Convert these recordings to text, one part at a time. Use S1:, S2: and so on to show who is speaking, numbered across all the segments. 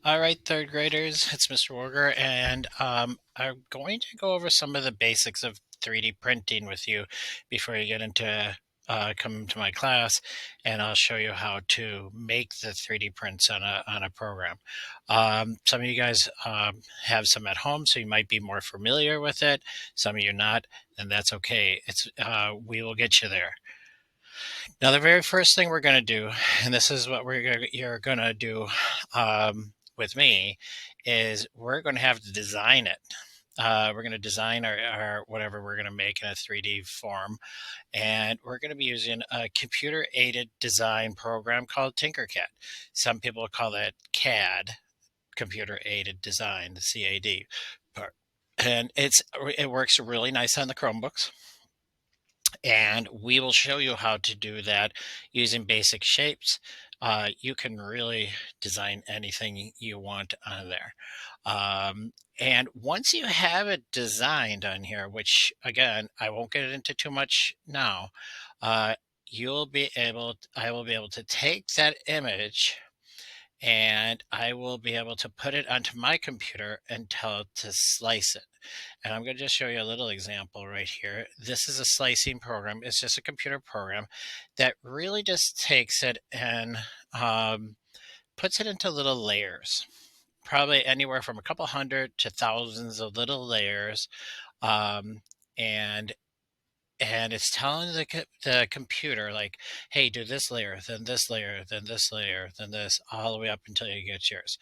S1: All right, third graders, it's Mr. Warger, and I'm going to go over some of the basics of 3D printing with you before you get into come to my class, and I'll show you how to make the 3D prints on a program. Some of you guys have some at home, so you might be more familiar with it. Some of you not, and that's okay. It's we will get you there. Now, the very first thing we're going to do, and this is what you're going to do with me, is we're going to have to design it. We're going to design our whatever we're going to make in a 3D form, and we're going to be using a computer-aided design program called Tinkercad. Some people call that CAD, computer-aided design, the CAD part, and it works really nice on the Chromebooks. And we will show you how to do that using basic shapes. You can really design anything you want on there. And once you have it designed on here, which again, I won't get into too much now, I will be able to take that image and I will be able to put it onto my computer and tell it to slice it. And I'm going to just show you a little example right here. This is a slicing program. It's just a computer program that really just takes it and puts it into little layers, probably anywhere from a couple hundred to thousands of little layers. Um, and and it's telling the computer like, hey, do this layer, then this layer, then this layer, then this, all the way up until you get yours.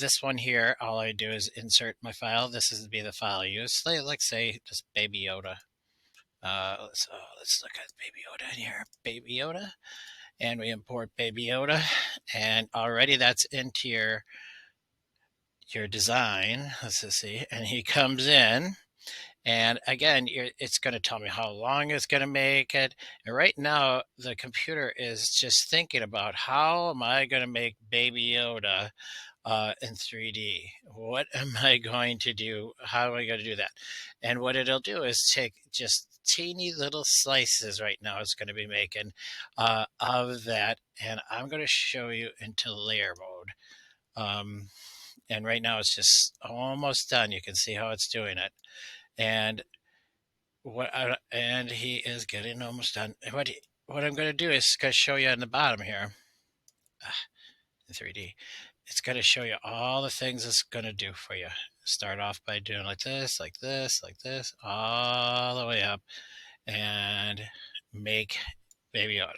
S1: This one here, all I do is insert my file. This is to be the file I use, like say just Baby Yoda. Let's look at Baby Yoda in here, Baby Yoda, and we import Baby Yoda, and already that's into your design. Let's just see, and he comes in. And again, it's going to tell me how long it's going to make it. And right now, the computer is just thinking about how am I going to make Baby Yoda in 3D? What am I going to do? How am I going to do that? And what it'll do is take just teeny little slices right now it's going to be making of that. And I'm going to show you into layer mode. And right now it's just almost done. You can see how it's doing it. And and he is getting almost done. What I'm going to do is going to show you on the bottom here, in 3D. It's going to show you all the things it's going to do for you. Start off by doing like this, like this, like this, all the way up, and make Baby Yoda.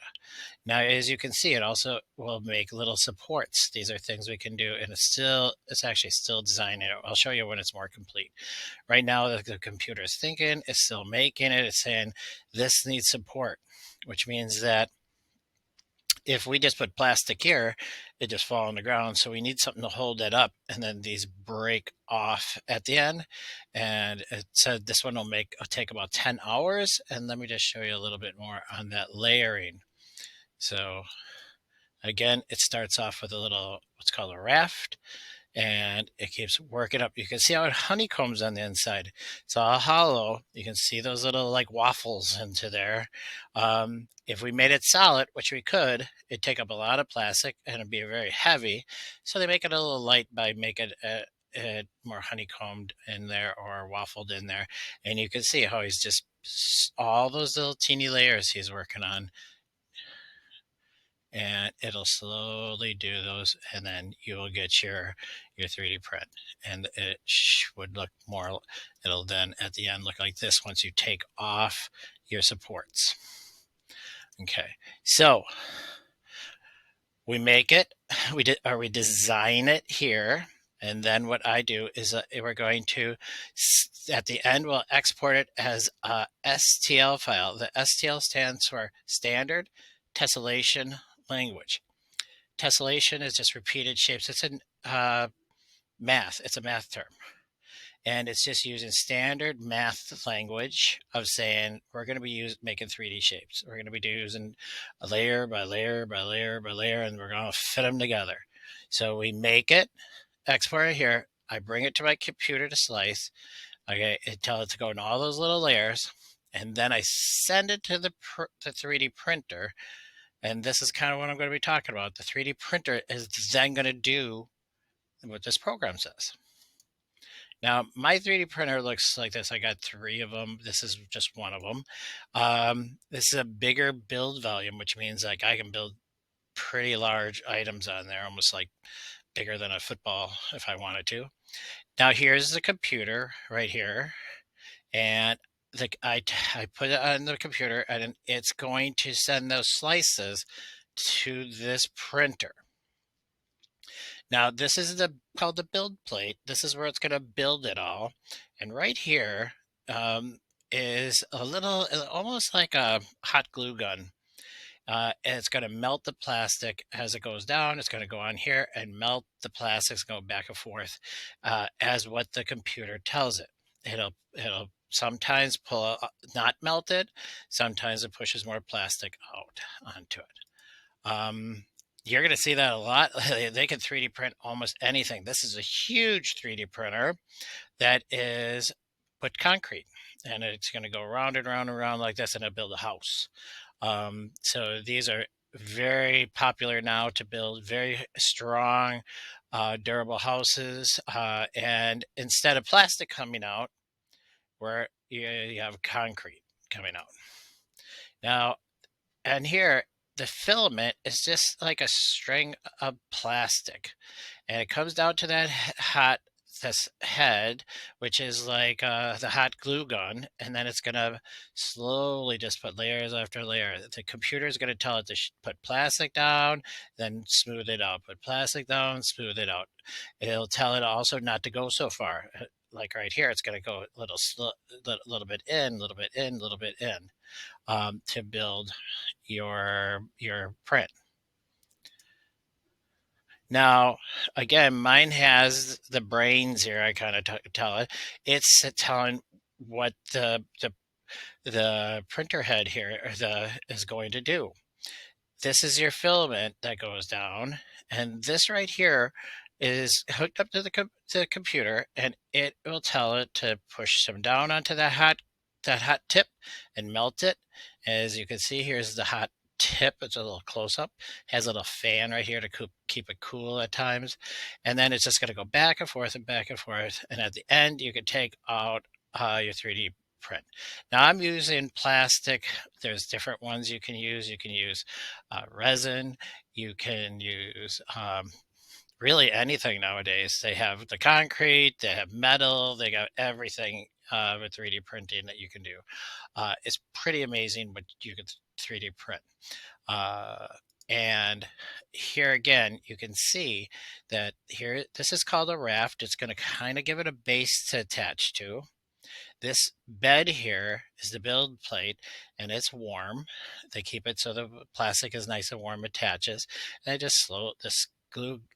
S1: Now, as you can see, it also will make little supports. These are things we can do, and it's actually still designing it. I'll show you when it's more complete. Right now, the computer is thinking, it's still making it. It's saying this needs support, which means that if we just put plastic here, it just fall on the ground. So we need something to hold it up, and then these break off at the end. And it said this one will take about 10 hours. And let me just show you a little bit more on that layering. So again, it starts off with a little what's called a raft, and it keeps working up. You can see how it honeycombs on the inside. It's all hollow. You can see those little like waffles into there. If we made it solid, which we could, it'd take up a lot of plastic and it'd be very heavy. So they make it a little light by making it more honeycombed in there or waffled in there. And you can see how he's just all those little teeny layers he's working on, and it'll slowly do those, and then you will get your 3D print, and it would look more, it'll then at the end look like this once you take off your supports. Okay, so we make it, we design it here, and then what I do is we're going to, at the end, we'll export it as a STL file. The STL stands for Standard Tessellation Language. Tessellation is just repeated shapes. It's in math. It's a math term. And it's just using standard math language of saying we're going to be making 3D shapes. We're going to be using a layer by layer by layer by layer, and we're going to fit them together. So we make it, export it here. I bring it to my computer to slice. Okay, I tell it to go in all those little layers, and then I send it to the 3D printer. And this is kind of what I'm going to be talking about. The 3D printer is then going to do what this program says. Now, my 3D printer looks like this. I got three of them. This is just one of them. This is a bigger build volume, which means like I can build pretty large items on there, almost like bigger than a football if I wanted to. Now, here's the computer right here, and I put it on the computer, and it's going to send those slices to this printer. Now, this is called the build plate. This is where it's going to build it all. And right here um, is a little, almost like a hot glue gun. And it's going to melt the plastic as it goes down. It's going to go on here and melt the plastics, go back and forth as what the computer tells it. It'll sometimes not melt it. Sometimes it pushes more plastic out onto it. You're going to see that a lot. They can 3D print almost anything. This is a huge 3D printer that is put concrete, and it's going to go around and around and around like this, and it'll build a house. So these are very popular now to build very strong, durable houses. And instead of plastic coming out, where you have concrete coming out. Now, and here, the filament is just like a string of plastic, and it comes down to that hot this head, which is like the hot glue gun, and then it's gonna slowly just put layers after layer. The computer is gonna tell it to put plastic down, then smooth it out. Put plastic down, smooth it out. It'll tell it also not to go so far. Like right here, it's gonna go a little slow, little bit in, a little bit in, a little bit in, to build your print. Now, again, mine has the brains here. I kind of tell it. It's telling what the printer head here is going to do. This is your filament that goes down, and this right here is hooked up to the computer, and it will tell it to push some down onto that hot tip and melt it. As you can see, here's the hot tip. It's a little close up. Has a little fan right here to keep it cool at times, and then it's just going to go back and forth and back and forth. And at the end, you can take out your 3D print. Now I'm using plastic. There's different ones you can use. You can use resin. You can use really anything nowadays. They have the concrete, they have metal, they got everything with 3D printing that you can do. It's pretty amazing what you can 3D print. Uh, and here again, you can see that here, this is called a raft. It's going to kind of give it a base to attach to. This bed here is the build plate, and it's warm. They keep it so the plastic is nice and warm, attaches. And I just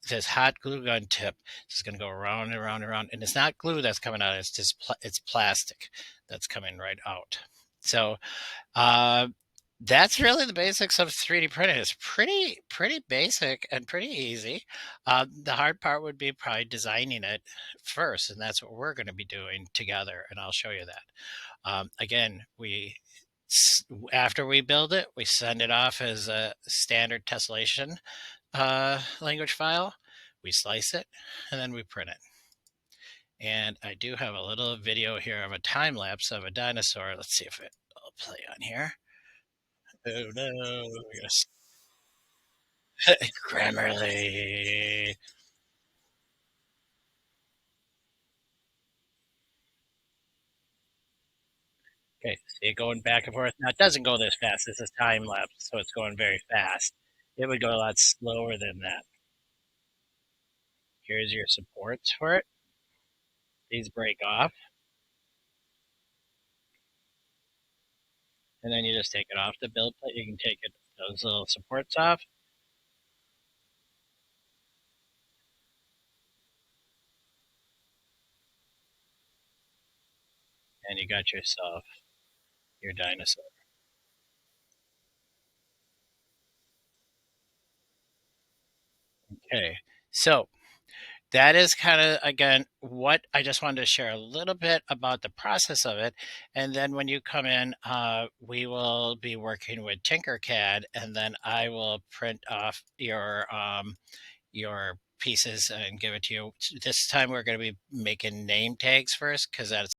S1: this hot glue gun tip is going to go around and around and around. And it's not glue that's coming out, it's just it's plastic that's coming right out. So uh, that's really the basics of 3D printing. It's pretty basic and pretty easy. The hard part would be probably designing it first, and that's what we're going to be doing together. And I'll show you that. Again, after we build it, we send it off as a standard tessellation language file. We slice it, and then we print it. And I do have a little video here of a time lapse of a dinosaur. Let's see if it'll play on here. Oh no, yes. Grammarly. Okay, see it going back and forth. Now it doesn't go this fast. This is time lapse, so it's going very fast. It would go a lot slower than that. Here's your supports for it. These break off, and then you just take it off the build plate. You can take those little supports off, and you got yourself your dinosaur. Okay, so that is kind of again what I just wanted to share a little bit about the process of it. And then when you come in, we will be working with Tinkercad, and then I will print off your pieces and give it to you. This time we're going to be making name tags first because that's